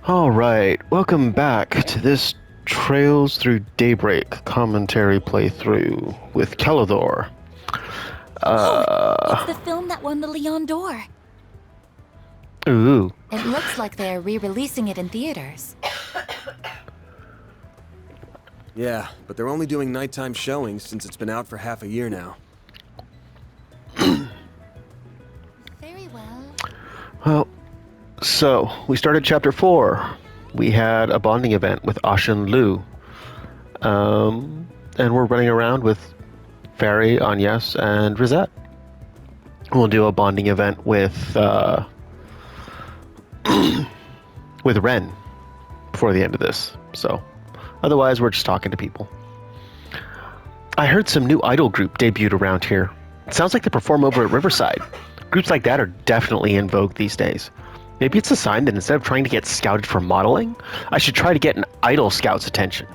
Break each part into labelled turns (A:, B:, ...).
A: Alright, welcome back to this Trails Through Daybreak commentary playthrough with Kellador.
B: It's the film that won the Leon d'Or.
A: Ooh.
B: It looks like they're re-releasing it in theaters.
C: Yeah, but they're only doing nighttime showings since it's been out for half a year now.
B: Very well.
A: Well, so, we started Chapter 4. We had a bonding event with Ashen Lu. And we're running around with Fairy, Agnes, and Rosette. We'll do a bonding event with Ren before the end of this. So, otherwise, we're just talking to people. I heard some new idol group debuted around here. It sounds like they perform over at Riverside. Groups like that are definitely in vogue these days. Maybe it's a sign that instead of trying to get scouted for modeling, I should try to get an idol scout's attention.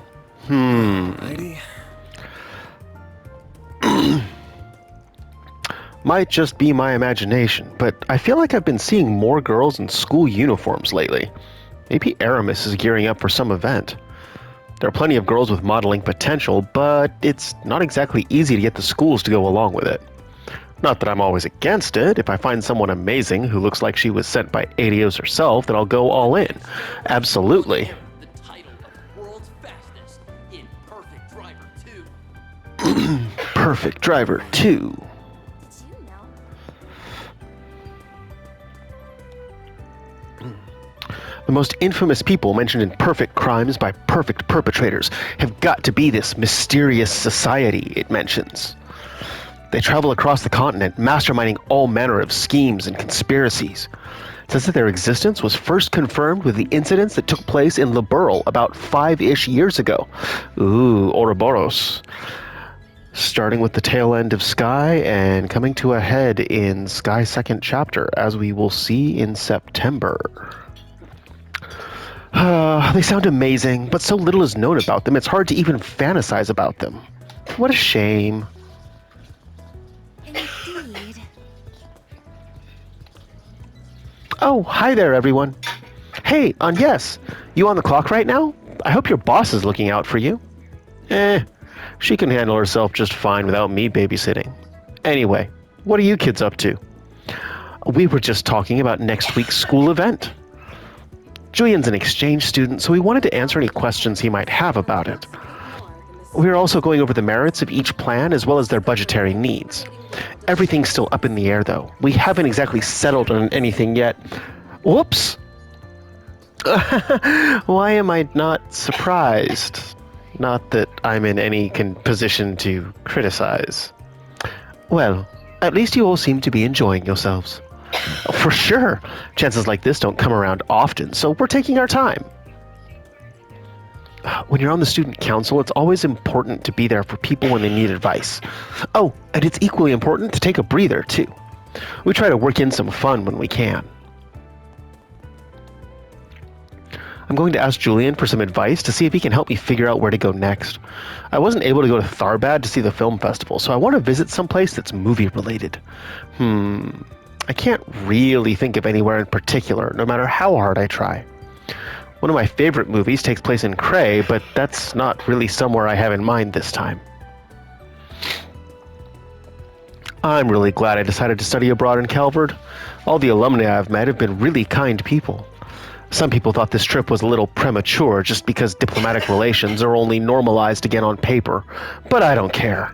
A: Might just be my imagination, but I feel like I've been seeing more girls in school uniforms lately. Maybe Aramis is gearing up for some event. There are plenty of girls with modeling potential, but it's not exactly easy to get the schools to go along with it. Not that I'm always against it. If I find someone amazing who looks like she was sent by Adios herself, then I'll go all in. Absolutely.
D: The title of World's Fastest in Perfect Driver 2.
A: Perfect Driver 2.
B: Did you know?
A: The most infamous people mentioned in Perfect Crimes by Perfect Perpetrators have got to be this mysterious society it mentions. They travel across the continent, masterminding all manner of schemes and conspiracies. It says that their existence was first confirmed with the incidents that took place in Liberl about 5-ish years ago. Ooh, Ouroboros. Starting with the tail end of Sky and coming to a head in Sky's second chapter, as we will see in September. They sound amazing, but so little is known about them, it's hard to even fantasize about them. What a shame.
B: Indeed.
A: Oh, hi there, everyone. Hey, Agnes, you on the clock right now? I hope your boss is looking out for you. She can handle herself just fine without me babysitting. Anyway, what are you kids up to? We were just talking about next week's school event. Julian's an exchange student, so we wanted to answer any questions he might have about it. We are also going over the merits of each plan as well as their budgetary needs. Everything's still up in the air, though. We haven't exactly settled on anything yet. Whoops! Why am I not surprised? Not that I'm in any position to criticize. Well, at least you all seem to be enjoying yourselves. For sure. Chances like this don't come around often, so we're taking our time. When you're on the student council, it's always important to be there for people when they need advice. Oh, and it's equally important to take a breather, too. We try to work in some fun when we can. I'm going to ask Julian for some advice to see if he can help me figure out where to go next. I wasn't able to go to Tharbad to see the film festival, so I want to visit someplace that's movie-related. I can't really think of anywhere in particular, no matter how hard I try. One of my favorite movies takes place in Cray, but that's not really somewhere I have in mind this time. I'm really glad I decided to study abroad in Calvard. All the alumni I've met have been really kind people. Some people thought this trip was a little premature just because diplomatic relations are only normalized again on paper, but I don't care.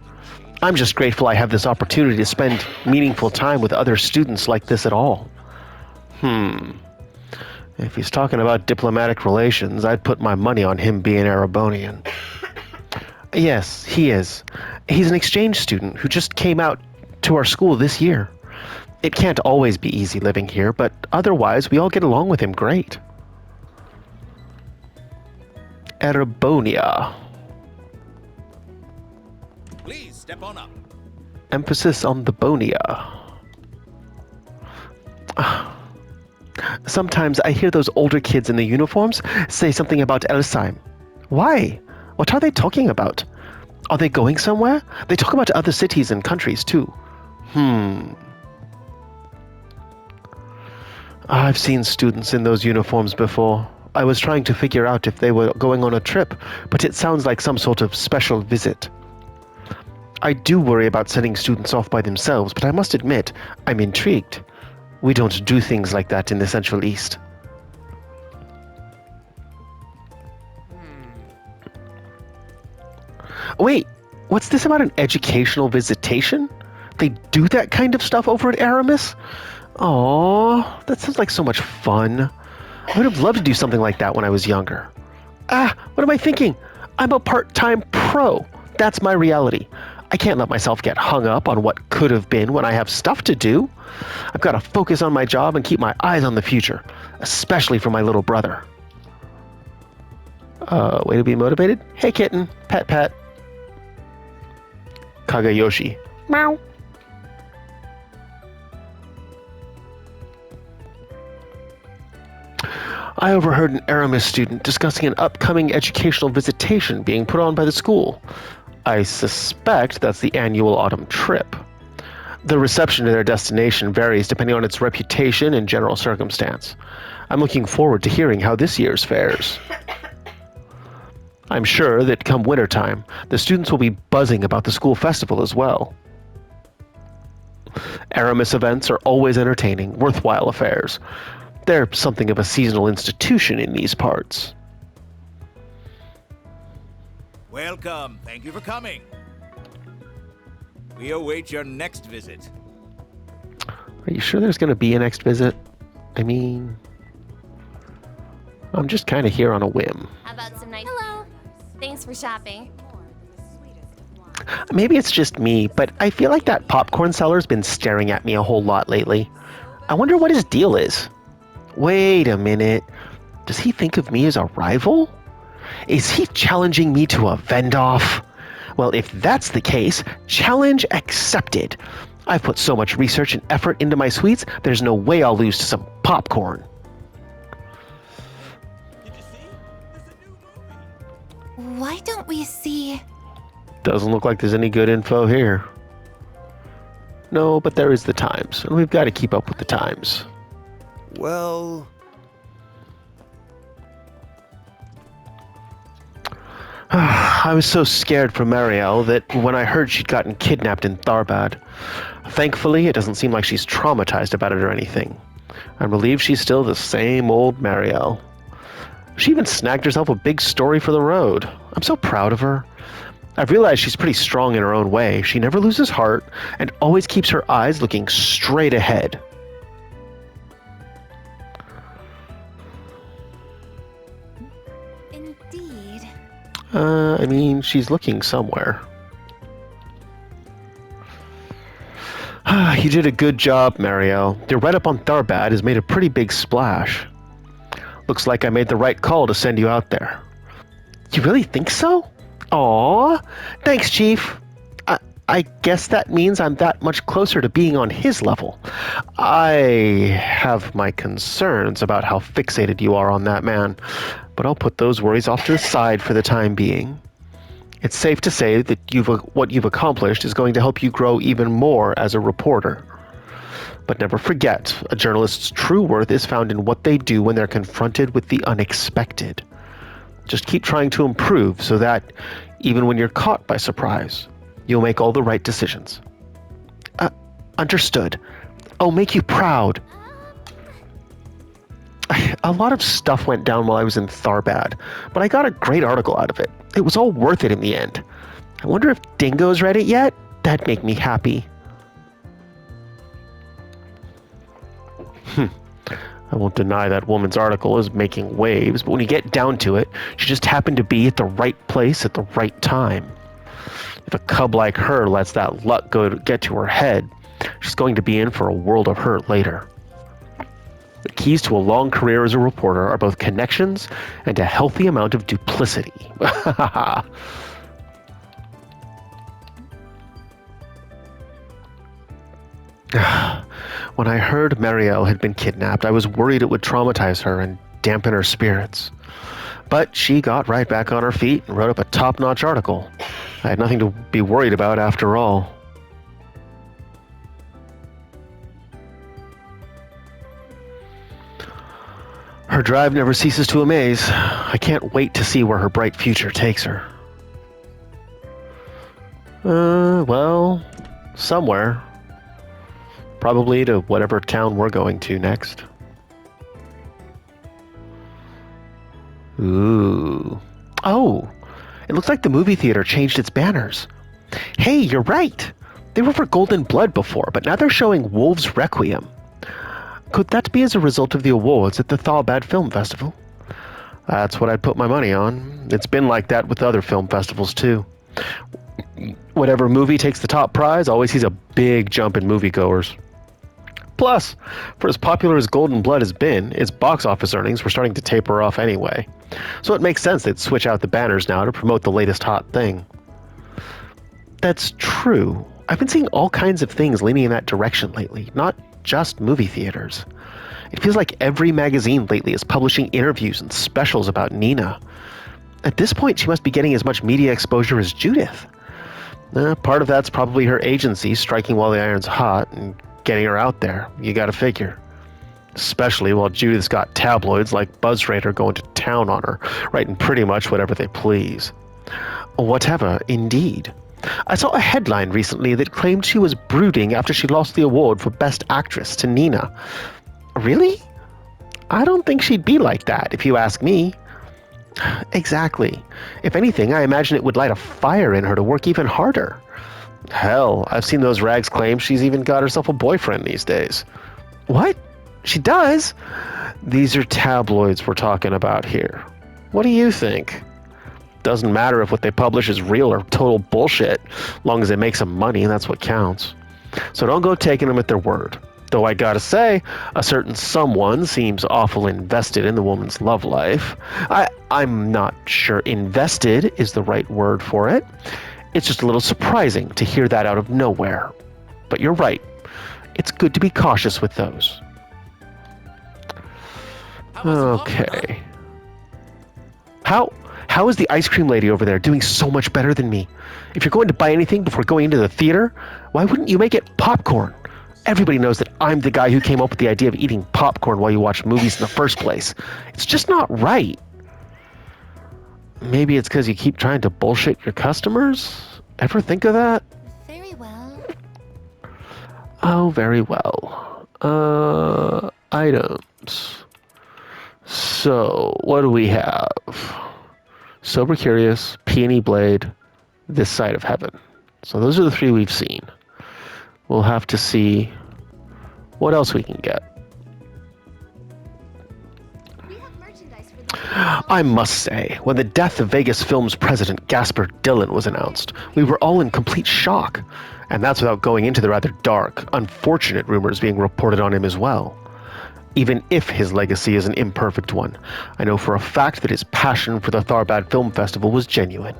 A: I'm just grateful I have this opportunity to spend meaningful time with other students like this at all. If he's talking about diplomatic relations, I'd put my money on him being Erebonian. Yes, he is. He's an exchange student who just came out to our school this year. It can't always be easy living here, but otherwise we all get along with him great. Erebonia.
D: Please step on up.
A: Emphasis on the bonia. Sometimes I hear those older kids in the uniforms say something about Elsheim. Why? What are they talking about? Are they going somewhere? They talk about other cities and countries too. I've seen students in those uniforms before. I was trying to figure out if they were going on a trip, but it sounds like some sort of special visit. I do worry about sending students off by themselves, but I must admit, I'm intrigued. We don't do things like that in the Central East. Wait, what's this about an educational visitation? They do that kind of stuff over at Aramis? Aww, that sounds like so much fun. I would have loved to do something like that when I was younger. What am I thinking? I'm a part-time pro. That's my reality. I can't let myself get hung up on what could have been when I have stuff to do. I've got to focus on my job and keep my eyes on the future, especially for my little brother. Way to be motivated? Hey, kitten. Pet, pet. Kagayoshi. Meow. I overheard an Aramis student discussing an upcoming educational visitation being put on by the school. I suspect that's the annual autumn trip. The reception to their destination varies depending on its reputation and general circumstance. I'm looking forward to hearing how this year's fares. I'm sure that come wintertime, the students will be buzzing about the school festival as well. Aramis events are always entertaining, worthwhile affairs. They're something of a seasonal institution in these parts.
E: Welcome. Thank you for coming. We await your next visit.
A: Are you sure there's going to be a next visit? I mean, I'm just kind of here on a whim.
F: How about some nice... Hello. Thanks for shopping.
A: Maybe it's just me, but I feel like that popcorn seller's been staring at me a whole lot lately. I wonder what his deal is. Wait a minute. Does he think of me as a rival? Is he challenging me to a vend-off? Well, if that's the case, challenge accepted. I've put so much research and effort into my sweets, there's no way I'll lose to some popcorn.
B: Why don't we see...
A: Doesn't look like there's any good info here. No, but there is the Times, and we've got to keep up with the Times.
C: Well...
A: I was so scared for Marielle that when I heard she'd gotten kidnapped in Tharbad. Thankfully, it doesn't seem like she's traumatized about it or anything. I'm relieved she's still the same old Marielle. She even snagged herself a big story for the road. I'm so proud of her. I've realized she's pretty strong in her own way. She never loses heart and always keeps her eyes looking straight ahead.
B: Indeed.
A: I mean, she's looking somewhere. You did a good job, Marielle. Your write-up on Tharbad has made a pretty big splash. Looks like I made the right call to send you out there. You really think so? Aw, thanks, Chief. I guess that means I'm that much closer to being on his level. I have my concerns about how fixated you are on that man, but I'll put those worries off to the side for the time being. It's safe to say that what you've accomplished is going to help you grow even more as a reporter. But never forget, a journalist's true worth is found in what they do when they're confronted with the unexpected. Just keep trying to improve so that, even when you're caught by surprise, you'll make all the right decisions. Understood. I'll make you proud. A lot of stuff went down while I was in Tharbad, but I got a great article out of it. It was all worth it in the end. I wonder if Dingo's read it yet? That'd make me happy. I won't deny that woman's article is making waves, but when you get down to it, she just happened to be at the right place at the right time. If a cub like her lets that luck get to her head, she's going to be in for a world of hurt later. The keys to a long career as a reporter are both connections and a healthy amount of duplicity. When I heard Marielle had been kidnapped, I was worried it would traumatize her and dampen her spirits. But she got right back on her feet and wrote up a top-notch article. I had nothing to be worried about after all. Her drive never ceases to amaze. I can't wait to see where her bright future takes her. Well, somewhere. Probably to whatever town we're going to next. Ooh. Oh, it looks like the movie theater changed its banners. Hey, you're right. They were for Golden Blood before, but now they're showing Wolves Requiem. Could that be as a result of the awards at the Tharbad Film Festival? That's what I'd put my money on. It's been like that with other film festivals, too. Whatever movie takes the top prize always sees a big jump in moviegoers. Plus, for as popular as Golden Blood has been, its box office earnings were starting to taper off anyway. So it makes sense they'd switch out the banners now to promote the latest hot thing. That's true. I've been seeing all kinds of things leaning in that direction lately, not just movie theaters. It feels like every magazine lately is publishing interviews and specials about Nina. At this point, she must be getting as much media exposure as Judith. Part of that's probably her agency striking while the iron's hot and getting her out there, you gotta figure. Especially while Judith's got tabloids like BuzzRadar going to town on her, writing pretty much whatever they please. Whatever, indeed. I saw a headline recently that claimed she was brooding after she lost the award for Best Actress to Nina. Really? I don't think she'd be like that, if you ask me. Exactly. If anything, I imagine it would light a fire in her to work even harder. Hell, I've seen those rags claim she's even got herself a boyfriend these days. What? She does? These are tabloids we're talking about here. What do you think? Doesn't matter if what they publish is real or total bullshit. Long as it makes them money, that's what counts. So don't go taking them at their word. Though I gotta say, a certain someone seems awful invested in the woman's love life. I'm not sure invested is the right word for it. It's just a little surprising to hear that out of nowhere. But you're right. It's good to be cautious with those. Okay. How is the ice cream lady over there doing so much better than me? If you're going to buy anything before going into the theater, why wouldn't you make it popcorn? Everybody knows that I'm the guy who came up with the idea of eating popcorn while you watch movies in the first place. It's just not right. Maybe it's because you keep trying to bullshit your customers? Ever think of that?
B: Very well.
A: Oh, very well. Items. So, what do we have? Sober Curious, Peony Blade, This Side of Heaven. So those are the three we've seen. We'll have to see what else we can get.
B: We have merchandise for the
A: I must say, when the death of Vegas Films president Gaspar Dillon was announced, we were all in complete shock. And that's without going into the rather dark, unfortunate rumors being reported on him as well. Even if his legacy is an imperfect one, I know for a fact that his passion for the Tharbad Film Festival was genuine.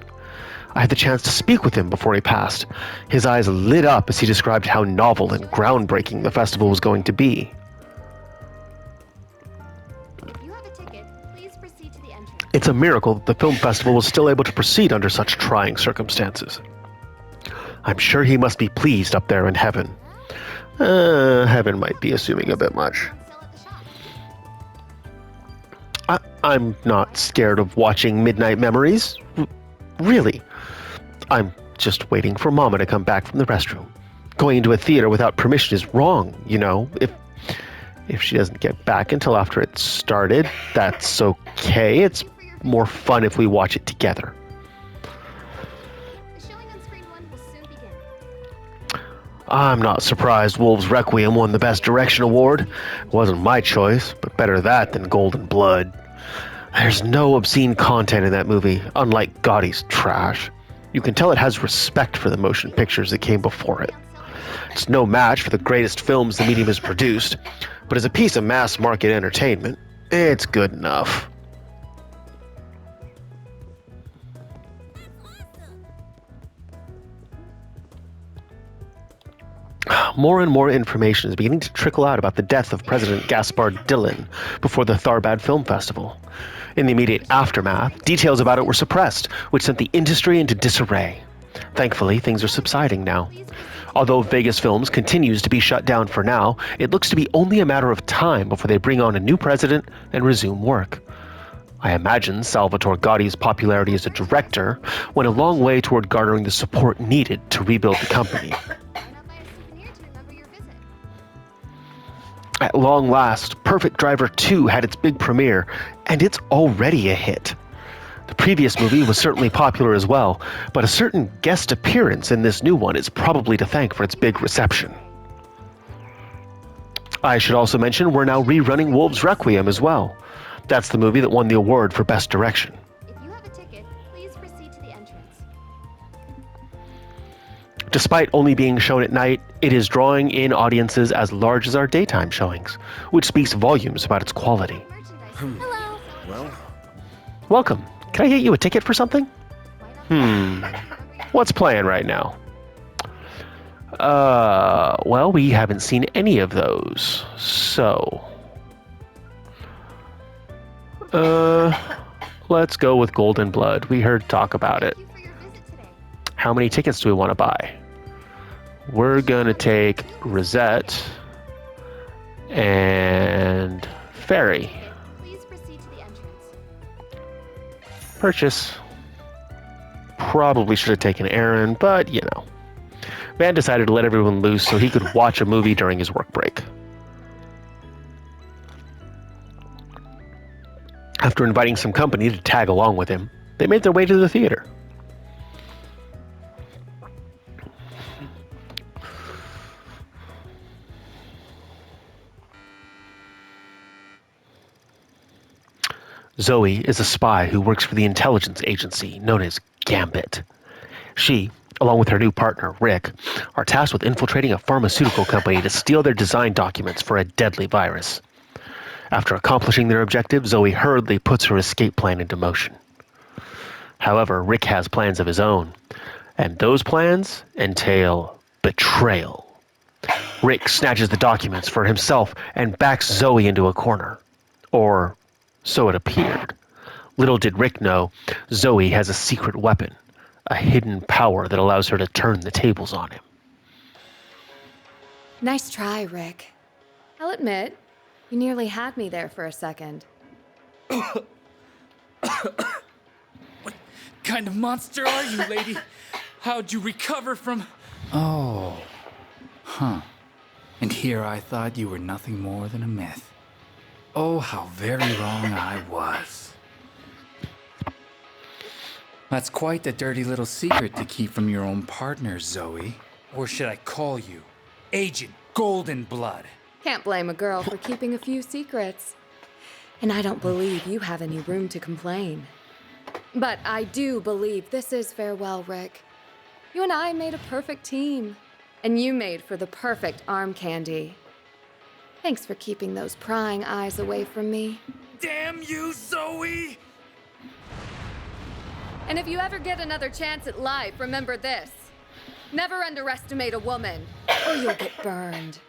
A: I had the chance to speak with him before he passed. His eyes lit up as he described how novel and groundbreaking the festival was going to be.
B: If you have a ticket, please proceed to the entrance.
A: It's a miracle that the film festival was still able to proceed under such trying circumstances. I'm sure he must be pleased up there in heaven. Heaven might be assuming a bit much.
B: Sell at the shop.
A: I'm not scared of watching Midnight Memories. Really. I'm just waiting for Mama to come back from the restroom. Going into a theater without permission is wrong, you know. If she doesn't get back until after it's started, that's okay. It's more fun if we watch it together.
B: The showing on screen 1 will soon begin.
A: I'm not surprised Wolves Requiem won the Best Direction award. It wasn't my choice, but better that than Golden Blood. There's no obscene content in that movie, unlike Gotti's trash. You can tell it has respect for the motion pictures that came before it. It's no match for the greatest films the medium has produced, but as a piece of mass market entertainment, it's good enough. More and more information is beginning to trickle out about the death of President Gaspar Dillon before the Tharbad Film Festival. In the immediate aftermath, details about it were suppressed, which sent the industry into disarray. Thankfully, things are subsiding now. Although Vegas Films continues to be shut down for now, it looks to be only a matter of time before they bring on a new president and resume work. I imagine Salvatore Gotti's popularity as a director went a long way toward garnering the support needed to rebuild the company.
B: Why not buy a souvenir to remember your visit?
A: At long last, Perfect Driver 2 had its big premiere, and it's already a hit. The previous movie was certainly popular as well, but a certain guest appearance in this new one is probably to thank for its big reception. I should also mention we're now rerunning Wolves Requiem as well. That's the movie that won the award for Best Direction.
B: If you have a ticket, please proceed to the entrance.
A: Despite only being shown at night, it is drawing in audiences as large as our daytime showings, which speaks volumes about its quality.
B: Merchandise.
F: Hello.
C: Well,
A: Welcome. Can I get you a ticket for something?
B: Why not buy a souvenir to remember your
A: What's playing right now? Well, we haven't seen any of those, so... let's go with Golden Blood. We heard talk about it.
B: Thank you for your visit today.
A: How many tickets do we want to buy? We're gonna take Rosette and Fairy.
B: Please proceed to the entrance.
A: Purchase. Probably should have taken Aaron, but you know. Van decided to let everyone loose so he could watch a movie during his work break. After inviting some company to tag along with him, they made their way to the theater. Zoe is a spy who works for the intelligence agency known as Gambit. She, along with her new partner, Rick, are tasked with infiltrating a pharmaceutical company to steal their design documents for a deadly virus. After accomplishing their objective, Zoe hurriedly puts her escape plan into motion. However, Rick has plans of his own, and those plans entail betrayal. Rick snatches the documents for himself and backs Zoe into a corner. Or so it appeared. Little did Rick know, Zoe has a secret weapon, a hidden power that allows her to turn the tables on him.
G: Nice try, Rick. I'll admit, you nearly had me there for a second.
H: Kind of monster are you, lady? How'd you recover from... Oh. Huh. And here I thought you were nothing more than a myth. Oh, how very wrong I was. That's quite the dirty little secret to keep from your own partner, Zoe. Or should I call you Agent Golden Blood?
G: Can't blame a girl for keeping a few secrets. And I don't believe you have any room to complain. But I do believe this is farewell, Rick. You and I made a perfect team. And you made for the perfect arm candy. Thanks for keeping those prying eyes away from me.
H: Damn you, Zoe!
G: And if you ever get another chance at life, remember this. Never underestimate a woman, or you'll get burned.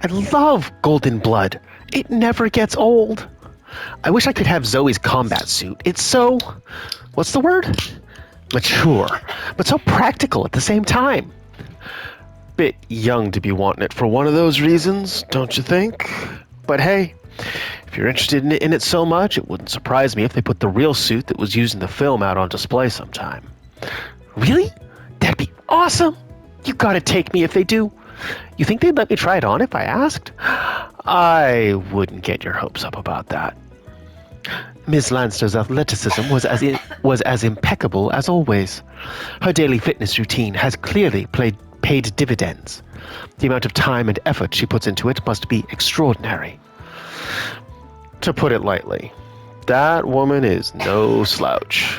A: I love Golden Blood. It never gets old. I wish I could have Zoe's combat suit. It's so... what's the word? Mature, but so practical at the same time. Bit young to be wanting it for one of those reasons, don't you think? But hey, if you're interested in it so much, it wouldn't surprise me if they put the real suit that was used in the film out on display sometime. Really? That'd be awesome! You gotta take me if they do. You think they'd let me try it on if I asked? I wouldn't get your hopes up about that. Ms. Lanster's athleticism was as impeccable as always. Her daily fitness routine has clearly paid dividends. The amount of time and effort she puts into it must be extraordinary. To put it lightly, that woman is no slouch.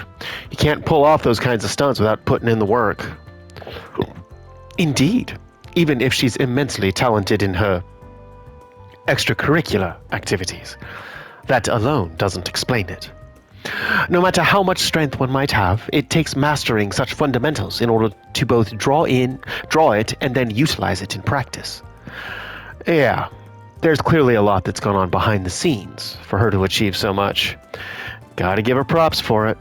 A: You can't pull off those kinds of stunts without putting in the work. Indeed, even if she's immensely talented in her extracurricular activities. That alone doesn't explain it. No matter how much strength one might have, it takes mastering such fundamentals in order to both draw it, and then utilize it in practice. Yeah, there's clearly a lot that's gone on behind the scenes for her to achieve so much. Gotta give her props for it.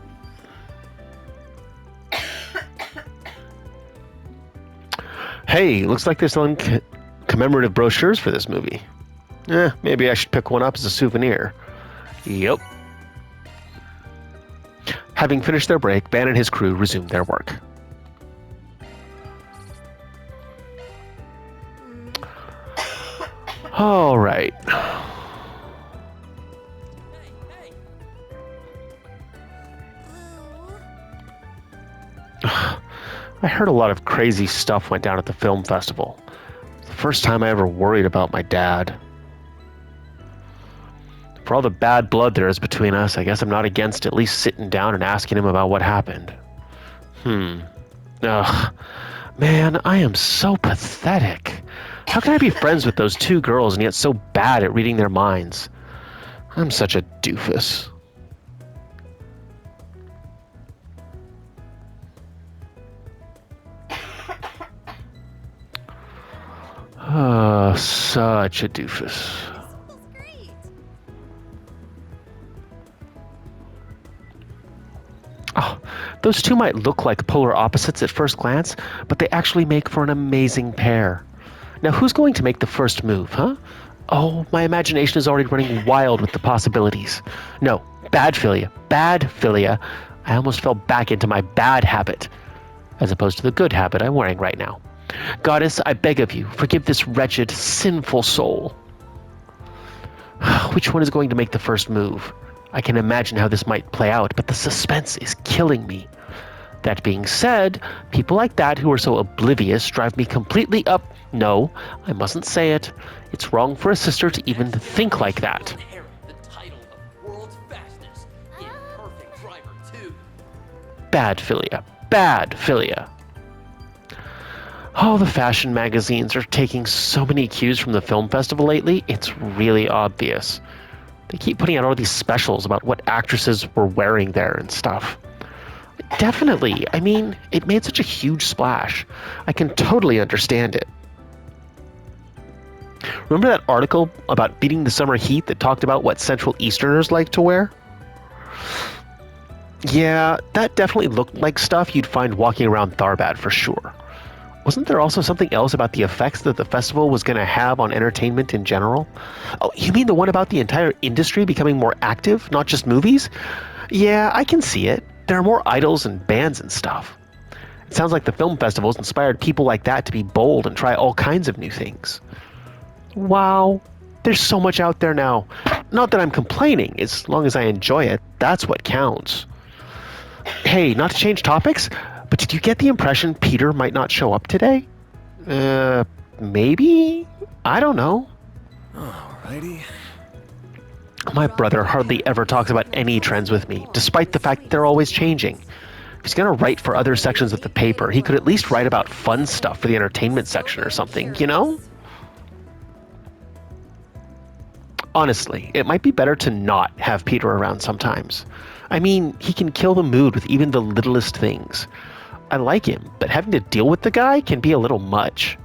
A: Hey, looks like they're selling commemorative brochures for this movie. Maybe I should pick one up as a souvenir. Yep. Having finished their break, Ban and his crew resumed their work. All right. I heard a lot of crazy stuff went down at the film festival. It's the first time I ever worried about my dad. For all the bad blood there is between us, I guess I'm not against at least sitting down and asking him about what happened. Ugh. Man, I am so pathetic. How can I be friends with those two girls and yet so bad at reading their minds? I'm such a doofus. Such a doofus. Oh, those two might look like polar opposites at first glance, but they actually make for an amazing pair. Now, who's going to make the first move, huh? Oh, my imagination is already running wild with the possibilities. No, bad philia. Bad philia. I almost fell back into my bad habit, as opposed to the good habit I'm wearing right now. Goddess, I beg of you, forgive this wretched, sinful soul. Which one is going to make the first move? I can imagine how this might play out, but the suspense is killing me. That being said, people like that who are so oblivious drive me completely up. No, I mustn't say it. It's wrong for a sister to even think like that.
D: Inherit the title of world's fastest in perfect driver 2.
A: Bad philia. Bad philia. Oh, the fashion magazines are taking so many cues from the film festival lately, it's really obvious. They keep putting out all these specials about what actresses were wearing there and stuff. Definitely. I mean, it made such a huge splash. I can totally understand it. Remember that article about beating the summer heat that talked about what Central Easterners like to wear? Yeah, that definitely looked like stuff you'd find walking around Tharbad for sure. Wasn't there also something else about the effects that the festival was going to have on entertainment in general? Oh, you mean the one about the entire industry becoming more active, not just movies? Yeah, I can see it. There are more idols and bands and stuff. It sounds like the film festivals inspired people like that to be bold and try all kinds of new things. Wow, there's so much out there now. Not that I'm complaining, as long as I enjoy it, that's what counts. Hey, not to change topics, but did you get the impression Peter might not show up today? Maybe? I don't know.
C: Alrighty.
A: My brother hardly ever talks about any trends with me, despite the fact that they're always changing. If he's gonna write for other sections of the paper, he could at least write about fun stuff for the entertainment section or something, you know? Honestly, it might be better to not have Peter around sometimes. I mean, he can kill the mood with even the littlest things. I like him, but having to deal with the guy can be a little much.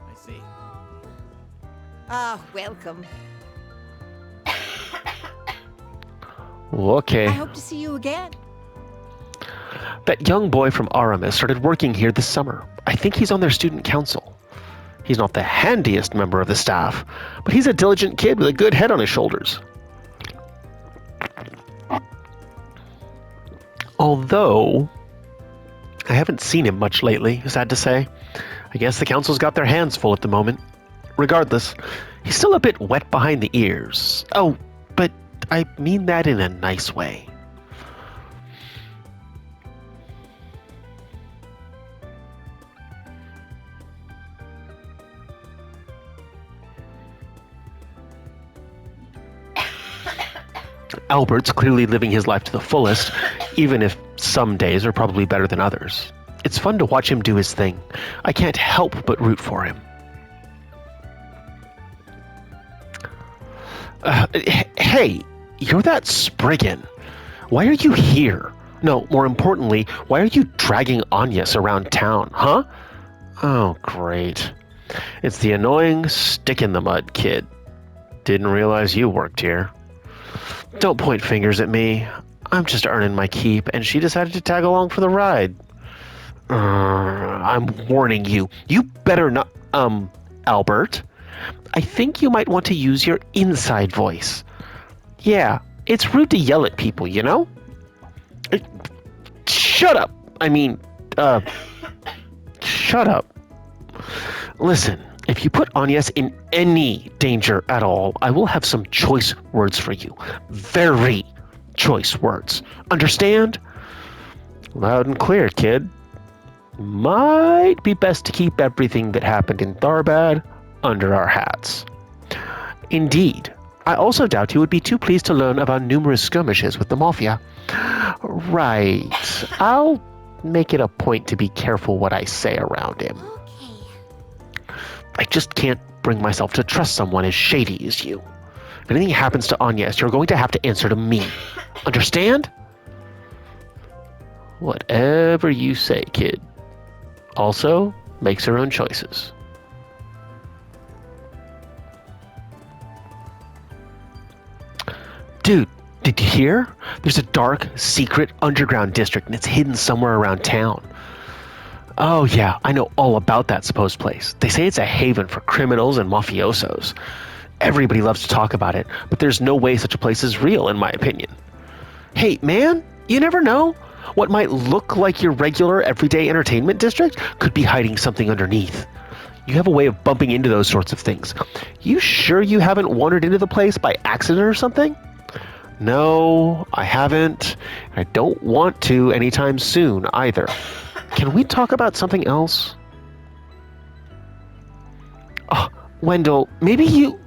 E: I see.
I: Ah, welcome.
A: Okay.
I: I hope to see you again.
A: That young boy from Aramis started working here this summer. I think he's on their student council. He's not the handiest member of the staff, but he's a diligent kid with a good head on his shoulders. Although, I haven't seen him much lately, sad to say. I guess the council's got their hands full at the moment. Regardless, he's still a bit wet behind the ears. Oh, but I mean that in a nice way. Albert's clearly living his life to the fullest, even if some days are probably better than others. It's fun to watch him do his thing. I can't help but root for him. Hey, You're that Spriggan. Why are you here? No, more importantly, why are you dragging Agnes around town, huh? Oh, great. It's the annoying stick-in-the-mud kid. Didn't realize you worked here. Don't point fingers at me. I'm just earning my keep, and she decided to tag along for the ride. I'm warning you. You better not... Albert. I think you might want to use your inside voice. Yeah, it's rude to yell at people, you know? Shut up! Shut up. Listen, if you put Agnes in any danger at all, I will have some choice words for you. Very choice words. Understand? Loud and clear, kid. Might be best to keep everything that happened in Tharbad under our hats. Indeed. I also doubt you would be too pleased to learn of our numerous skirmishes with the Mafia. Right. I'll make it a point to be careful what I say around him.
F: Okay.
A: I just can't bring myself to trust someone as shady as you. If anything happens to Agnes, you're going to have to answer to me. Understand? Whatever you say, kid. Also, makes her own choices. Dude, did you hear? There's a dark, secret underground district, and it's hidden somewhere around town. Oh yeah, I know all about that supposed place. They say it's a haven for criminals and mafiosos. Everybody loves to talk about it, but there's no way such a place is real, in my opinion. Hey, man, you never know. What might look like your regular, everyday entertainment district could be hiding something underneath. You have a way of bumping into those sorts of things. You sure you haven't wandered into the place by accident or something? No, I haven't. I don't want to anytime soon either. Can we talk about something else? Oh, Wendell, maybe you...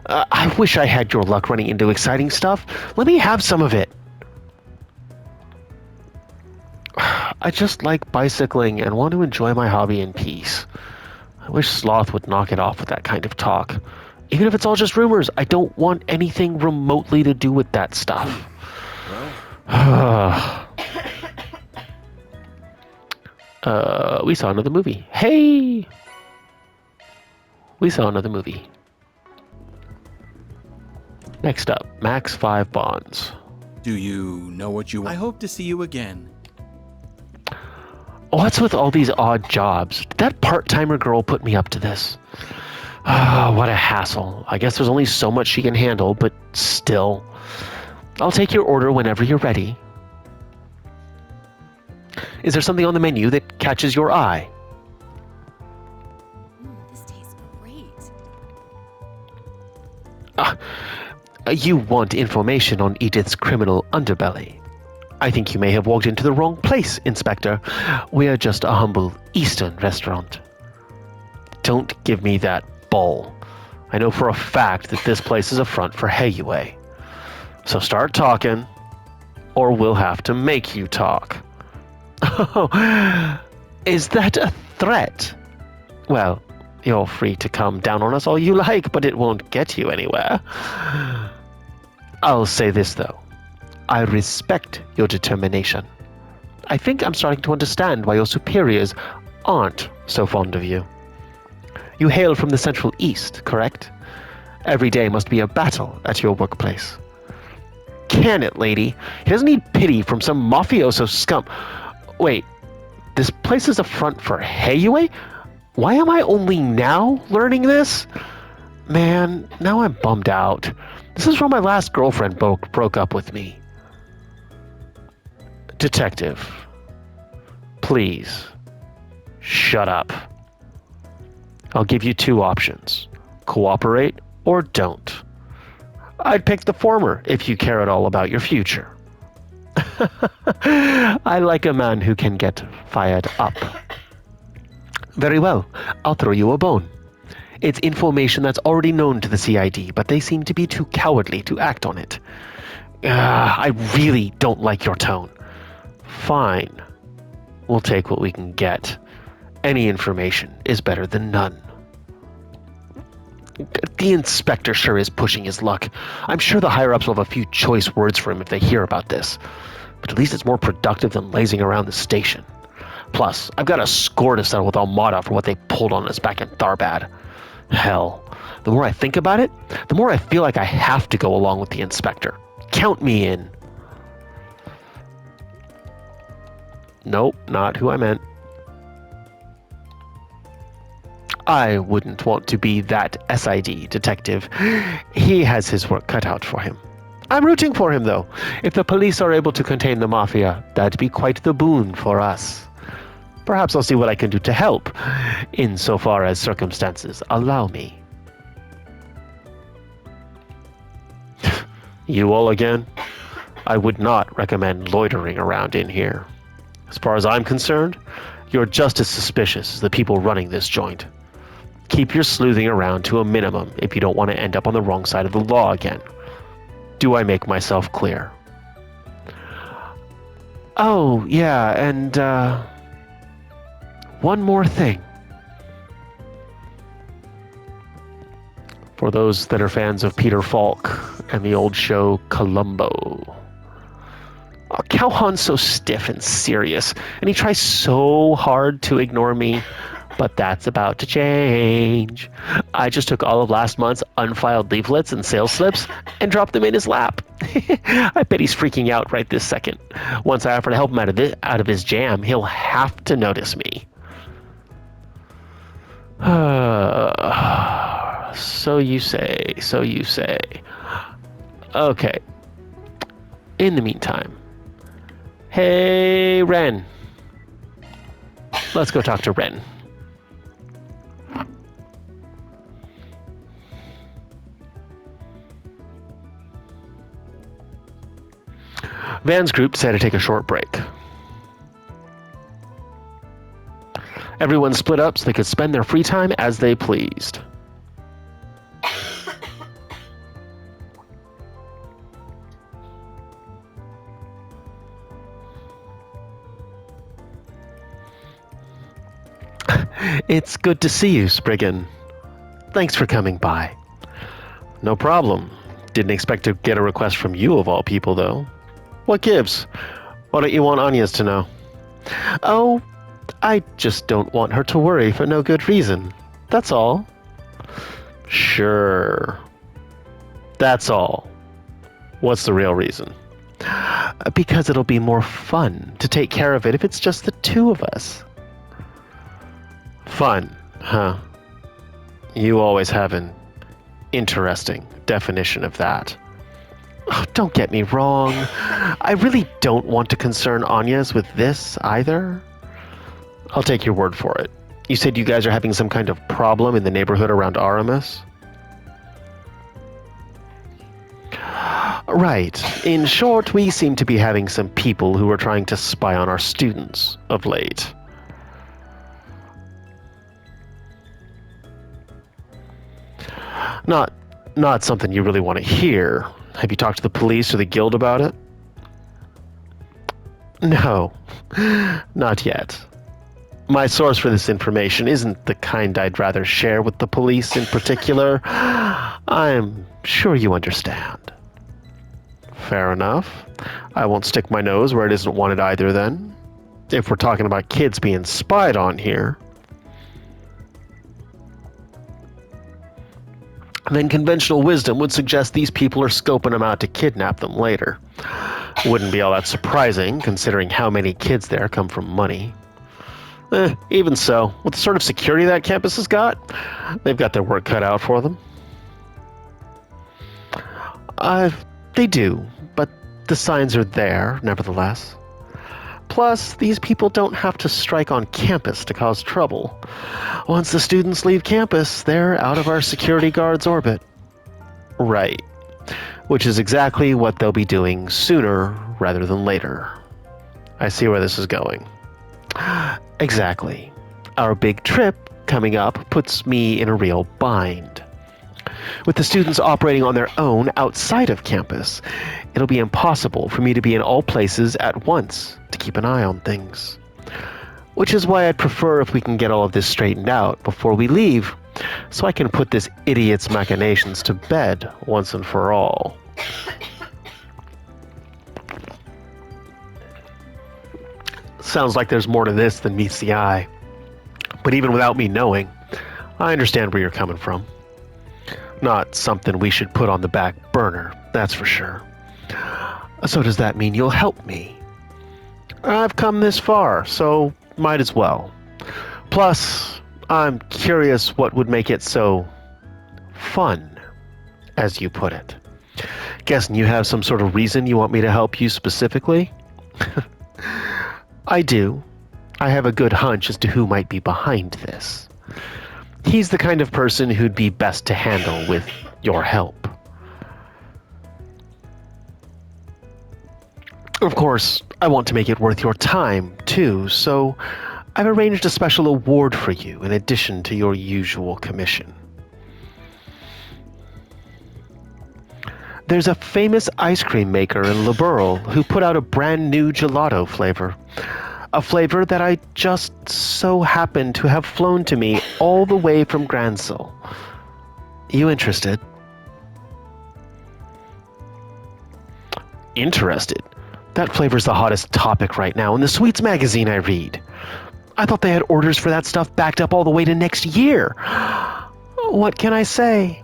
A: I wish I had your luck running into exciting stuff. Let me have some of it. I just like bicycling and want to enjoy my hobby in peace. I wish Sloth would knock it off with that kind of talk. Even if it's all just rumors, I don't want anything remotely to do with that stuff. We saw another movie. Hey! We saw another movie. Next up, Max 5 Bonds.
E: Do you know what you want? I hope to see you again.
A: What's with all these odd jobs? Did that part-timer girl put me up to this? Ah, what a hassle. I guess there's only so much she can handle, but still. I'll take your order whenever you're ready. Is there something on the menu that catches your eye?
F: This tastes great.
A: You want information on Edith's criminal underbelly. I think you may have walked into the wrong place, Inspector. We're just a humble Eastern restaurant. Don't give me that bull. I know for a fact that this place is a front for Hayue. So start talking, or we'll have to make you talk. Oh, is that a threat? Well, you're free to come down on us all you like, but it won't get you anywhere. I'll say this, though. I respect your determination. I think I'm starting to understand why your superiors aren't so fond of you. You hail from the Central East, correct? Every day must be a battle at your workplace. Can it, lady? He doesn't need pity from some mafioso scum. Wait, this place is a front for Hayue? Why am I only now learning this? Man, now I'm bummed out. This is where my last girlfriend broke up with me. Detective, please, shut up. I'll give you two options. Cooperate or don't. I'd pick the former if you care at all about your future. I like a man who can get fired up. Very well, I'll throw you a bone. It's information that's already known to the CID, but they seem to be too cowardly to act on it. I really don't like your tone. Fine. We'll take what we can get. Any information is better than none. The inspector sure is pushing his luck. I'm sure the higher-ups will have a few choice words for him if they hear about this. But at least it's more productive than lazing around the station. Plus, I've got a score to settle with Almada for what they pulled on us back in Tharbad. Hell, the more I think about it, the more I feel like I have to go along with the inspector. Count me in. Nope, not who I meant. I wouldn't want to be that SID detective. He has his work cut out for him. I'm rooting for him, though. If the police are able to contain the Mafia, that'd be quite the boon for us. Perhaps I'll see what I can do to help, insofar as circumstances allow me. You all again? I would not recommend loitering around in here. As far as I'm concerned, you're just as suspicious as the people running this joint. Keep your sleuthing around to a minimum if you don't want to end up on the wrong side of the law again. Do I make myself clear? Oh, yeah, and, one more thing. For those that are fans of Peter Falk and the old show Columbo. Oh, Calhoun's so stiff and serious, and he tries so hard to ignore me. But that's about to change. I just took all of last month's unfiled leaflets and sales slips and dropped them in his lap. I bet he's freaking out right this second. Once I offer to help him out of his jam, he'll have to notice me. So you say, so you say. Okay. In the meantime, hey, Ren. Let's go talk to Ren. Van's group decided to take a short break. Everyone split up so they could spend their free time as they pleased. It's good to see you, Spriggan. Thanks for coming by. No problem. Didn't expect to get a request from you of all people, though. What gives? Why don't you want Anya's to know? Oh, I just don't want her to worry for no good reason. That's all. Sure. That's all. What's the real reason? Because it'll be more fun to take care of it if it's just the two of us. Fun, huh? You always have an interesting definition of that. Oh, don't get me wrong. I really don't want to concern Anya's with this either. I'll take your word for it. You said you guys are having some kind of problem in the neighborhood around Aramis? Right. In short, we seem to be having some people who are trying to spy on our students of late. Not something you really want to hear. Have you talked to the police or the guild about it? No, not yet. My source for this information isn't the kind I'd rather share with the police in particular. I'm sure you understand. Fair enough. I won't stick my nose where it isn't wanted either then. If we're talking about kids being spied on here. Then conventional wisdom would suggest these people are scoping them out to kidnap them later. Wouldn't be all that surprising, considering how many kids there come from money. Even so, with the sort of security that campus has got, they've got their work cut out for them. They do, but the signs are there, nevertheless. Plus, these people don't have to strike on campus to cause trouble. Once the students leave campus, they're out of our security guard's orbit. Right. Which is exactly what they'll be doing sooner rather than later. I see where this is going. Exactly. Our big trip coming up puts me in a real bind. With the students operating on their own outside of campus, it'll be impossible for me to be in all places at once to keep an eye on things. Which is why I'd prefer if we can get all of this straightened out before we leave, so I can put this idiot's machinations to bed once and for all. Sounds like there's more to this than meets the eye. But even without me knowing, I understand where you're coming from. Not something we should put on the back burner, that's for sure. So does that mean you'll help me? I've come this far, so might as well. Plus, I'm curious what would make it so fun, as you put it. Guessing you have some sort of reason you want me to help you specifically? I do. I have a good hunch as to who might be behind this. He's the kind of person who'd be best to handle with your help. Of course, I want to make it worth your time, too, so I've arranged a special award for you in addition to your usual commission. There's a famous ice cream maker in Liberl who put out a brand new gelato flavor. A flavor that I just so happened to have flown to me all the way from Gransel. You interested? Interested? That flavor's the hottest topic right now in the sweets magazine I read. I thought they had orders for that stuff backed up all the way to next year. What can I say?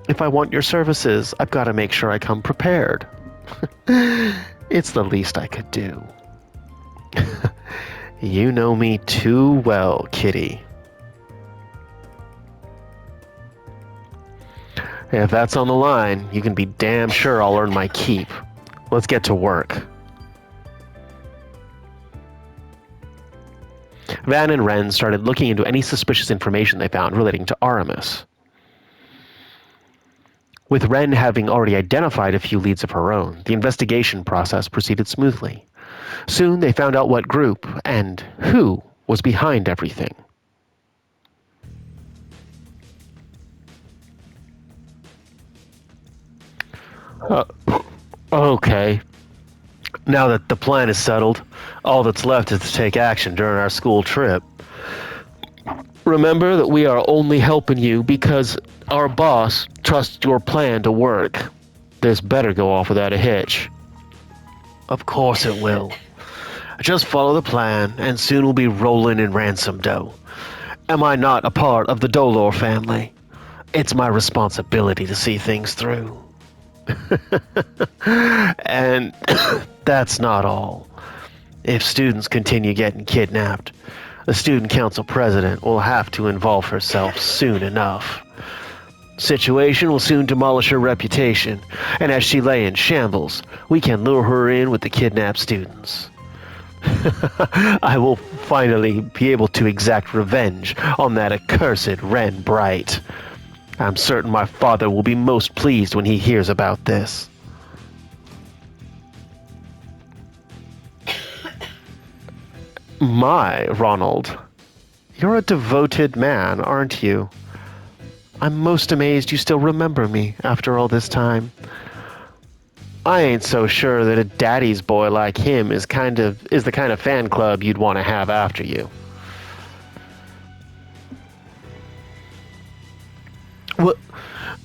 A: If I want your services, I've got to make sure I come prepared. It's the least I could do. You know me too well, Kitty. If that's on the line, you can be damn sure I'll earn my keep. Let's get to work. Van and Ren started looking into any suspicious information they found relating to Aramis. With Ren having already identified a few leads of her own, the investigation process proceeded smoothly. Soon they found out what group and who was behind everything. Okay. Now that the plan is settled, all that's left is to take action during our school trip. Remember that we are only helping you because our boss trusts your plan to work. This better go off without a hitch. Of course it will. Just follow the plan, and soon we'll be rolling in ransom dough. Am I not a part of the Dolor family? It's my responsibility to see things through. And that's not all. If students continue getting kidnapped, the student council president will have to involve herself soon enough. Situation will soon demolish her reputation, and as she lay in shambles, we can lure her in with the kidnapped students. I will finally be able to exact revenge on that accursed Ren Bright. I'm certain my father will be most pleased when he hears about this. My, Ronald, you're a devoted man, aren't you? I'm most amazed you still remember me after all this time. I ain't so sure that a daddy's boy like him is the kind of fan club you'd want to have after you.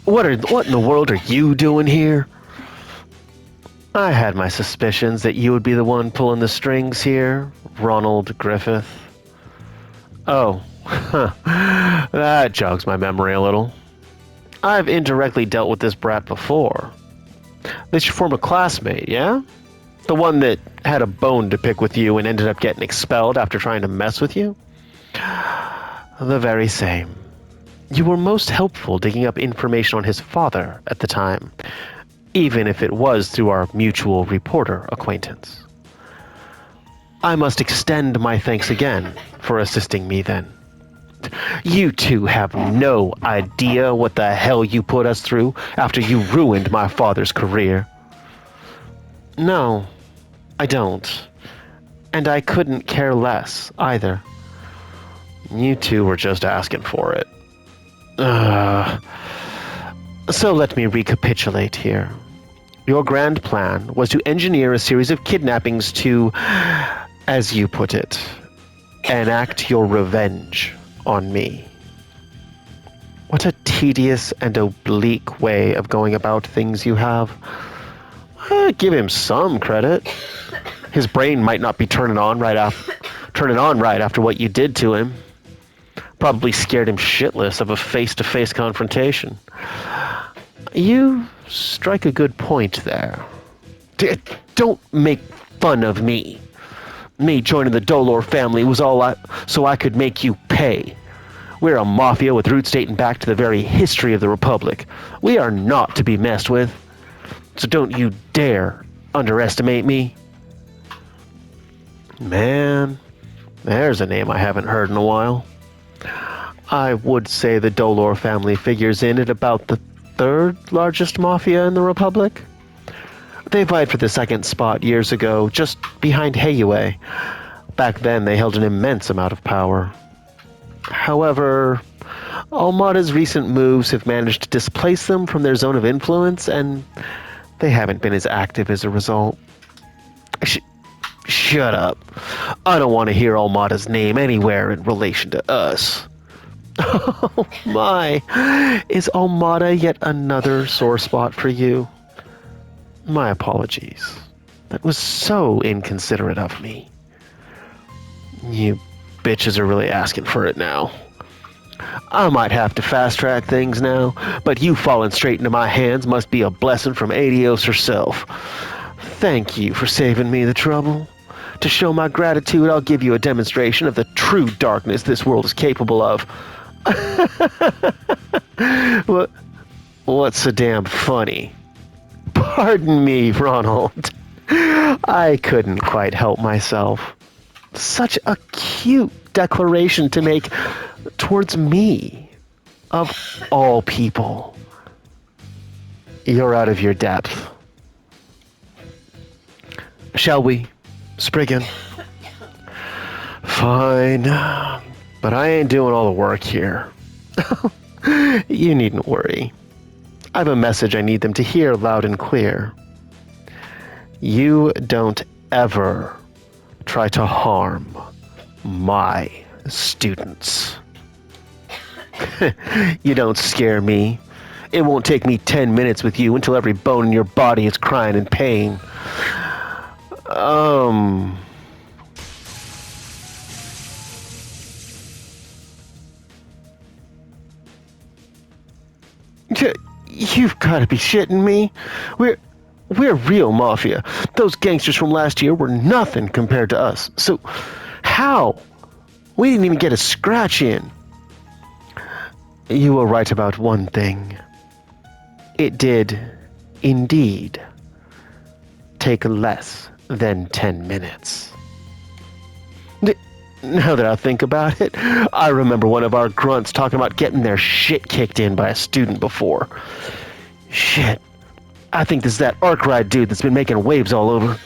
A: What in the world are you doing here? I had my suspicions that you would be the one pulling the strings here, Ronald Griffith. Oh, that jogs my memory a little. I've indirectly dealt with this brat before. This your former classmate, yeah? The one that had a bone to pick with you and ended up getting expelled after trying to mess with you? The very same. You were most helpful digging up information on his father at the time, even if it was through our mutual reporter acquaintance. I must extend my thanks again for assisting me then. You two have no idea what the hell you put us through after you ruined my father's career. No, I don't. And I couldn't care less, either. You two were just asking for it. So let me recapitulate here. Your grand plan was to engineer a series of kidnappings to, as you put it, enact your revenge on me. What a tedious and oblique way of going about things you have. Give him some credit. His brain might not be turning on right after what you did to him. Probably scared him shitless of a face-to-face confrontation. You strike a good point there. Don't make fun of me. Me joining the Dolor family was so I could make you pay. We're a mafia with roots dating back to the very history of the Republic. We are not to be messed with. So don't you dare underestimate me. Man, there's a name I haven't heard in a while. I would say the Dolor family figures in at about the third largest mafia in the Republic. They vied for the second spot years ago, just behind Heiyue. Back then, they held an immense amount of power. However, Almada's recent moves have managed to displace them from their zone of influence, and they haven't been as active as a result. Shut up. I don't want to hear Almada's name anywhere in relation to us. Oh my, is Almada yet another sore spot for you? My apologies. That was so inconsiderate of me. You bitches are really asking for it now. I might have to fast-track things now, but you falling straight into my hands must be a blessing from Adios herself. Thank you for saving me the trouble. To show my gratitude, I'll give you a demonstration of the true darkness this world is capable of. What's so damn funny? Pardon me, Ronald. I couldn't quite help myself. Such a cute declaration to make towards me, of all people. You're out of your depth. Shall we, Spriggan? Fine, but I ain't doing all the work here. You needn't worry. I have a message I need them to hear loud and clear. You don't ever try to harm my students. You don't scare me. It won't take me 10 minutes with you until every bone in your body is crying in pain. You've got to be shitting me. We're real mafia. Those gangsters from last year were nothing compared to us. So, how? We didn't even get a scratch in. You were right about one thing. It did, indeed, take less than 10 minutes. Now that I think about it, I remember one of our grunts talking about getting their shit kicked in by a student before. Shit. I think this is that Arkwright dude that's been making waves all over.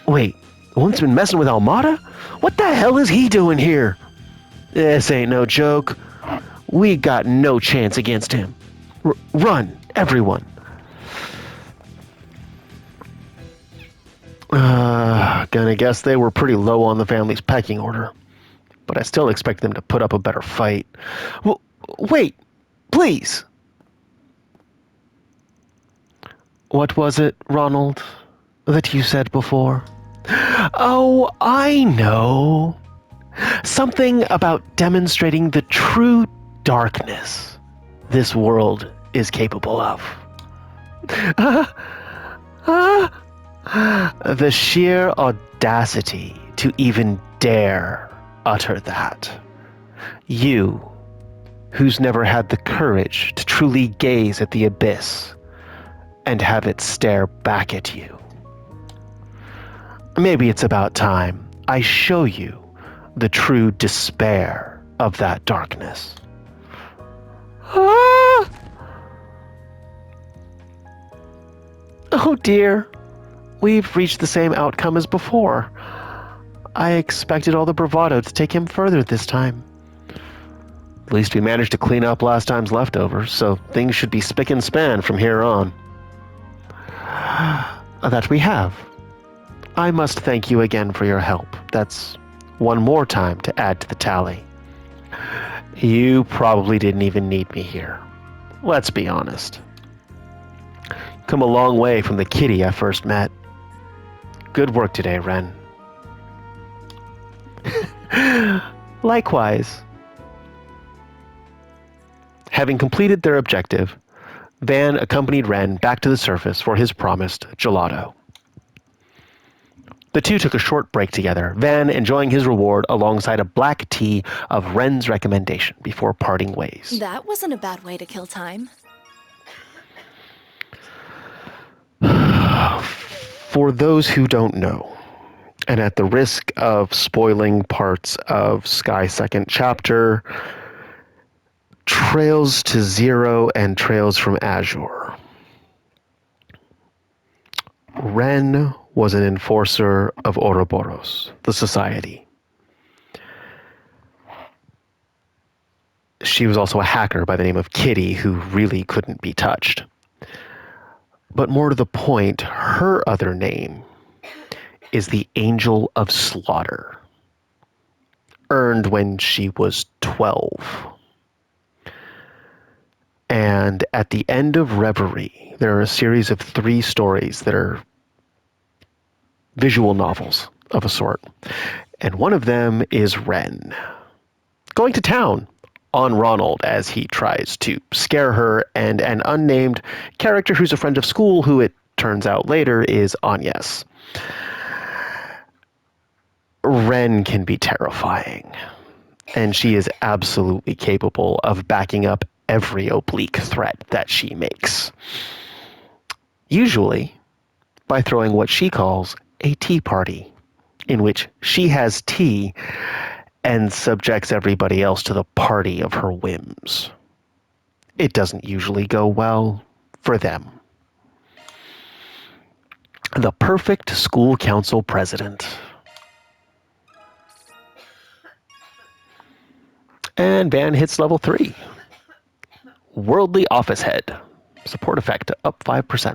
A: Wait, the one that's been messing with Almada? What the hell is he doing here? This ain't no joke. We got no chance against him. Run, everyone. Gonna guess they were pretty low on the family's pecking order. But I still expect them to put up a better fight. Well, wait, please. What was it, Ronald, that you said before? Oh, I know. Something about demonstrating the true darkness this world is capable of. The sheer audacity to even dare utter that. You, who's never had the courage to truly gaze at the abyss and have it stare back at you. Maybe it's about time I show you the true despair of that darkness. Ah! Oh dear. We've reached the same outcome as before. I expected all the bravado to take him further this time. At least we managed to clean up last time's leftovers, so things should be spick and span from here on. That we have. I must thank you again for your help. That's one more time to add to the tally. You probably didn't even need me here. Let's be honest. Come a long way from the kitty I first met. Good work today, Ren. Likewise. Having completed their objective, Van accompanied Ren back to the surface for his promised gelato. The two took a short break together, Van enjoying his reward alongside a black tea of Ren's recommendation before parting ways.
F: That wasn't a bad way to kill time.
A: For those who don't know, and at the risk of spoiling parts of Sky's second chapter, Trails to Zero and Trails from Azure. Ren was an enforcer of Ouroboros, the society. She was also a hacker by the name of Kitty who really couldn't be touched. But more to the point, her other name is the Angel of Slaughter, earned when she was 12. And at the end of Reverie, there are a series of 3 stories that are visual novels of a sort. And one of them is Ren going to town on Ronald as he tries to scare her and an unnamed character who's a friend of school who it turns out later is Agnes. Ren can be terrifying, and she is absolutely capable of backing up every oblique threat that she makes. Usually by throwing what she calls a tea party, in which she has tea and subjects everybody else to the party of her whims. It doesn't usually go well for them. The perfect school council president. And Van hits level 3. Worldly Office Head. Support effect up 5%.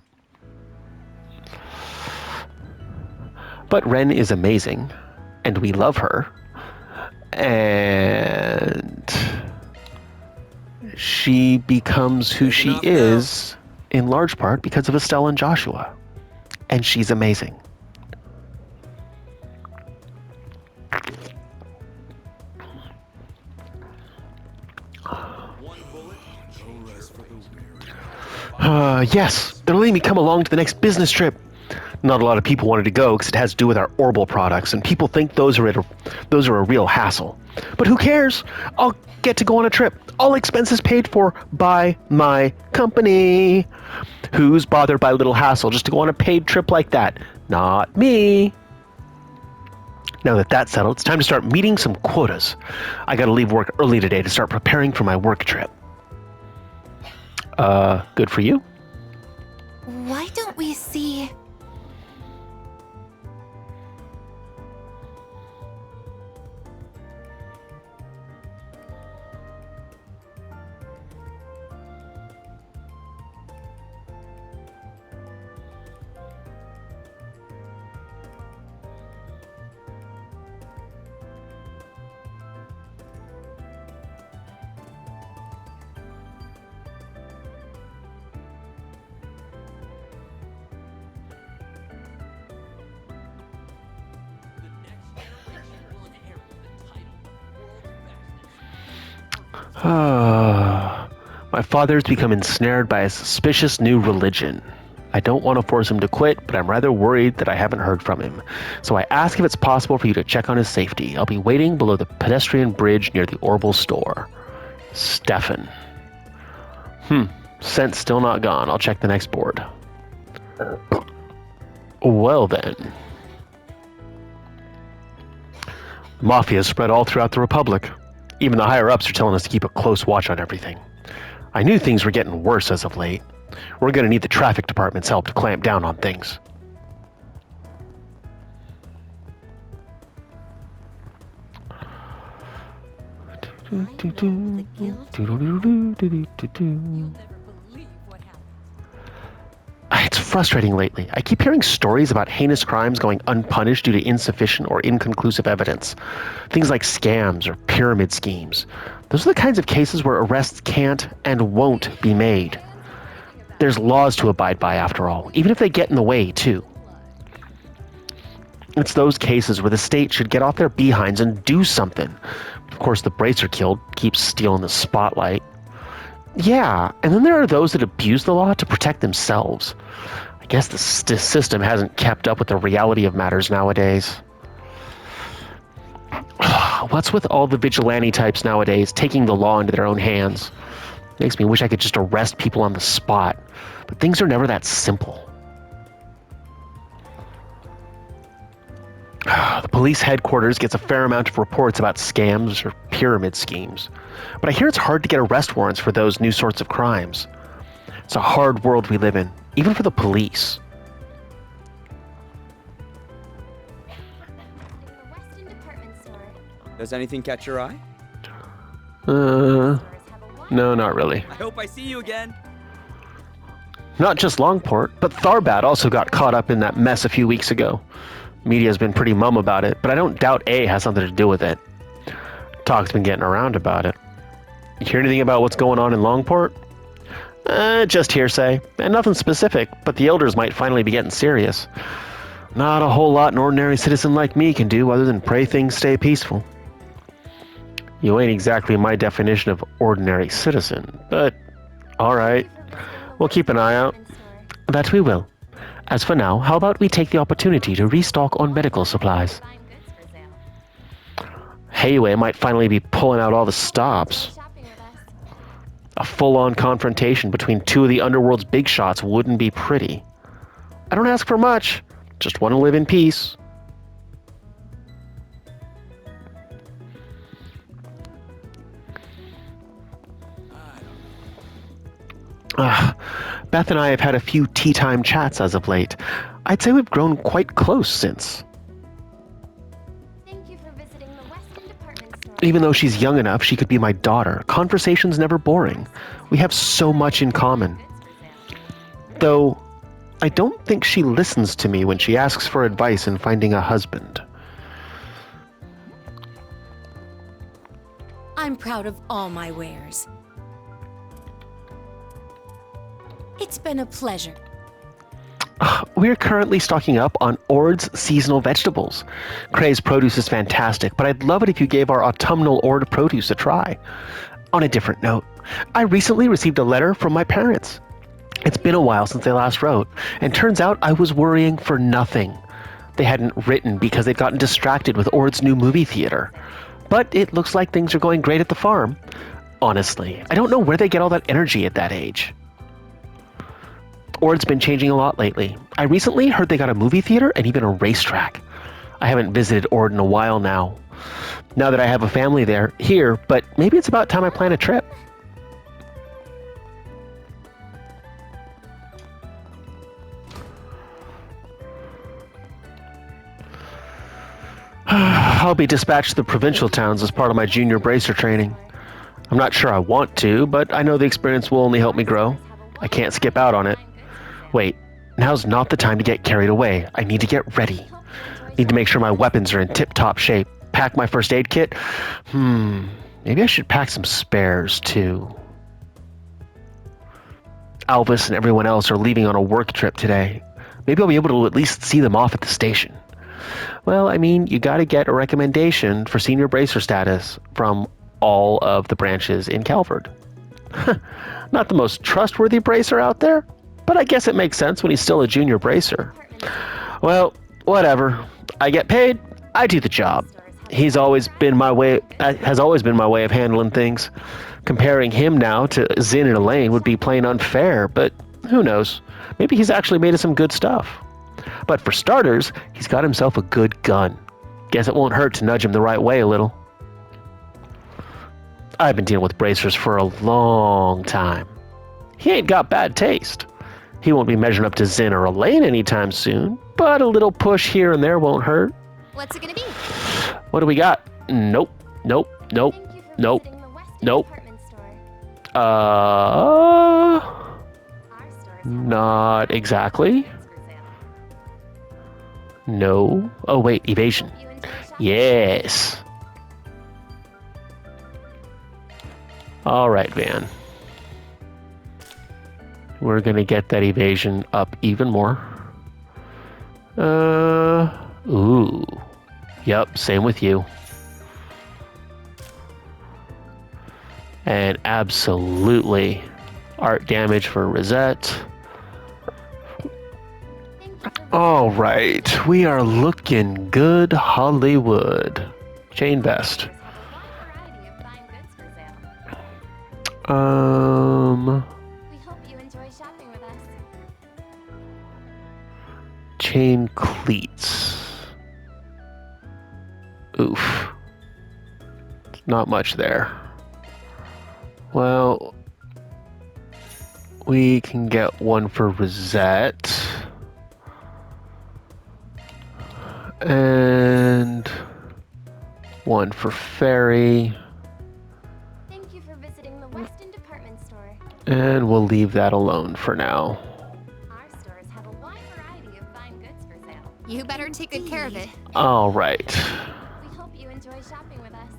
A: But Ren is amazing, and we love her. And she becomes who she is in large part because of Estelle and Joshua. And she's amazing. Yes, they're letting me come along to the next business trip. Not a lot of people wanted to go because it has to do with our Orbital products, and people think those are a real hassle. But who cares? I'll get to go on a trip. All expenses paid for by my company. Who's bothered by a little hassle just to go on a paid trip like that? Not me. Now that that's settled, it's time to start meeting some quotas. I gotta leave work early today to start preparing for my work trip. Good for you.
F: Why don't we see...
A: My father's become ensnared by a suspicious new religion. I don't want to force him to quit, but I'm rather worried that I haven't heard from him. So I ask if it's possible for you to check on his safety. I'll be waiting below the pedestrian bridge near the Orbital store. Stefan. Scent's still not gone. I'll check the next board. Well then. Mafia is spread all throughout the Republic. Even the higher-ups are telling us to keep a close watch on everything. I knew things were getting worse as of late. We're going to need the traffic department's help to clamp down on things. It's frustrating lately. I keep hearing stories about heinous crimes going unpunished due to insufficient or inconclusive evidence. Things like scams or pyramid schemes. Those are the kinds of cases where arrests can't and won't be made. There's laws to abide by, after all, even if they get in the way, too. It's those cases where the state should get off their behinds and do something. Of course, the bracer killed keeps stealing the spotlight. Yeah, and then there are those that abuse the law to protect themselves. I guess the system hasn't kept up with the reality of matters nowadays. What's with all the vigilante types nowadays taking the law into their own hands? Makes me wish I could just arrest people on the spot, but things are never that simple. The police headquarters gets a fair amount of reports about scams or pyramid schemes, but I hear it's hard to get arrest warrants for those new sorts of crimes. It's a hard world we live in, even for the police.
J: Does anything catch your eye?
A: No, not really.
J: I hope I see you again.
A: Not just Longport, but Tharbad also got caught up in that mess a few weeks ago. Media's been pretty mum about it, but I don't doubt A has something to do with it. Talk's been getting around about it. You hear anything about what's going on in Longport? Just hearsay, and nothing specific, but the elders might finally be getting serious. Not a whole lot an ordinary citizen like me can do other than pray things stay peaceful. You ain't exactly my definition of ordinary citizen, but alright. We'll keep an eye out. That we will. As for now, how about we take the opportunity to restock on medical supplies? Hayway might finally be pulling out all the stops. A full-on confrontation between two of the underworld's big shots wouldn't be pretty. I don't ask for much, just want to live in peace. Beth and I have had a few tea-time chats as of late. I'd say we've grown quite close since.
B: Thank you for visiting the Western Department Store.
A: Even though she's young enough, she could be my daughter. Conversation's never boring. We have so much in common. Though, I don't think she listens to me when she asks for advice in finding a husband.
F: I'm proud of all my wares. It's been a pleasure.
A: We're currently stocking up on Ord's seasonal vegetables. Cray's produce is fantastic, but I'd love it if you gave our autumnal Ord produce a try. On a different note, I recently received a letter from my parents. It's been a while since they last wrote, and turns out I was worrying for nothing. They hadn't written because they'd gotten distracted with Ord's new movie theater. But it looks like things are going great at the farm. Honestly, I don't know where they get all that energy at that age. Ord's been changing a lot lately. I recently heard they got a movie theater and even a racetrack. I haven't visited Ord in a while now. Now that I have a family here, but maybe it's about time I plan a trip. I'll be dispatched to the provincial towns as part of my junior bracer training. I'm not sure I want to, but I know the experience will only help me grow. I can't skip out on it. Wait, now's not the time to get carried away. I need to get ready. Need to make sure my weapons are in tip-top shape. Pack my first aid kit? Maybe I should pack some spares, too. Alvis and everyone else are leaving on a work trip today. Maybe I'll be able to at least see them off at the station. Well, I mean, you gotta get a recommendation for senior bracer status from all of the branches in Calvard. Not the most trustworthy bracer out there, but I guess it makes sense when he's still a junior bracer. Well, whatever. I get paid, I do the job. Has always been my way of handling things. Comparing him now to Zin and Elaine would be plain unfair, but who knows? Maybe he's actually made us some good stuff. But for starters, he's got himself a good gun. Guess it won't hurt to nudge him the right way a little. I've been dealing with bracers for a long time. He ain't got bad taste. He won't be measuring up to Zin or Elaine anytime soon, but a little push here and there won't hurt.
B: What's it gonna be?
A: What do we got? Nope.
B: Thank you for
A: Nope.
B: visiting the Western
A: Nope.
B: Department Store. Our stores
A: Not exactly. No. Oh, wait, evasion.
B: you enjoy shopping.
A: Yes. All right, Van. We're going to get that evasion up even more. Ooh. Yep, same with you. And absolutely art damage for Rosette. All right, we are looking good, Hollywood. Chain vest.
B: We hope you enjoy shopping with us.
A: Chain cleats. Oof. Not much there. Well, we can get one for Rosette. And one for Fairy.
B: Thank you for visiting the Weston Department Store.
A: And we'll leave that alone for now.
B: Our stores have a wide variety of fine goods for sale.
F: You better take good care of it.
A: All right.
B: We hope you enjoy shopping with us.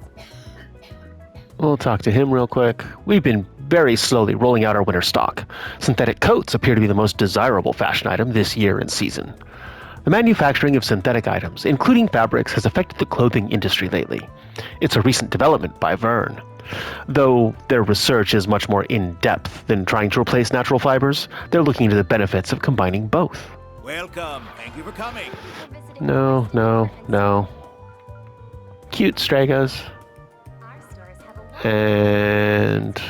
A: We'll talk to him real quick. We've been very slowly rolling out our winter stock. Synthetic coats appear to be the most desirable fashion item this year and season. The manufacturing of synthetic items, including fabrics, has affected the clothing industry lately. It's a recent development by Verne. Though their research is much more in-depth than trying to replace natural fibers, they're looking into the benefits of combining both.
K: Welcome. Thank you for coming.
A: No, no, no. Cute Stragos.
B: Our stores have a wide
A: And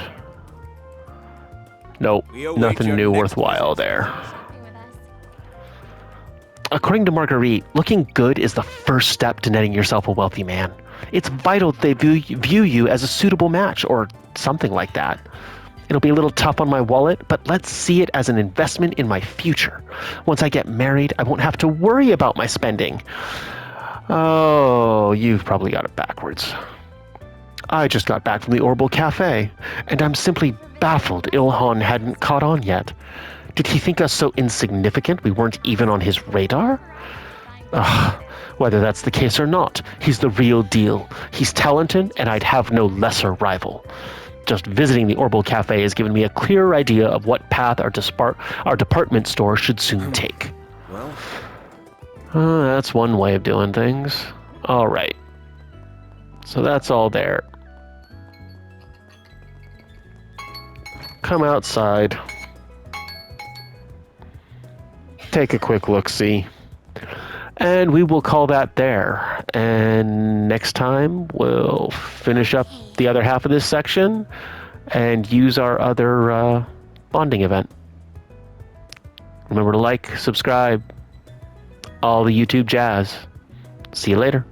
A: nope,
K: We await
A: nothing
K: your
A: new
K: next
A: worthwhile
K: visit.
A: there.
B: shopping with us.
A: According to Marguerite, looking good is the first step to netting yourself a wealthy man. It's vital that they view you as a suitable match, or something like that. It'll be a little tough on my wallet, but let's see it as an investment in my future. Once I get married, I won't have to worry about my spending. Oh, you've probably got it backwards. I just got back from the Orbital Cafe, and I'm simply baffled Ilhan hadn't caught on yet. Did he think us so insignificant we weren't even on his radar? Ugh, whether that's the case or not, he's the real deal. He's talented, and I'd have no lesser rival. Just visiting the Orbital Cafe has given me a clearer idea of what path our department store should soon take.
C: Well,
A: That's one way of doing things. All right. So that's all there. Come outside. Take a quick look-see. And we will call that there. And next time, we'll finish up the other half of this section and use our other bonding event. Remember to like, subscribe, all the YouTube jazz. See you later.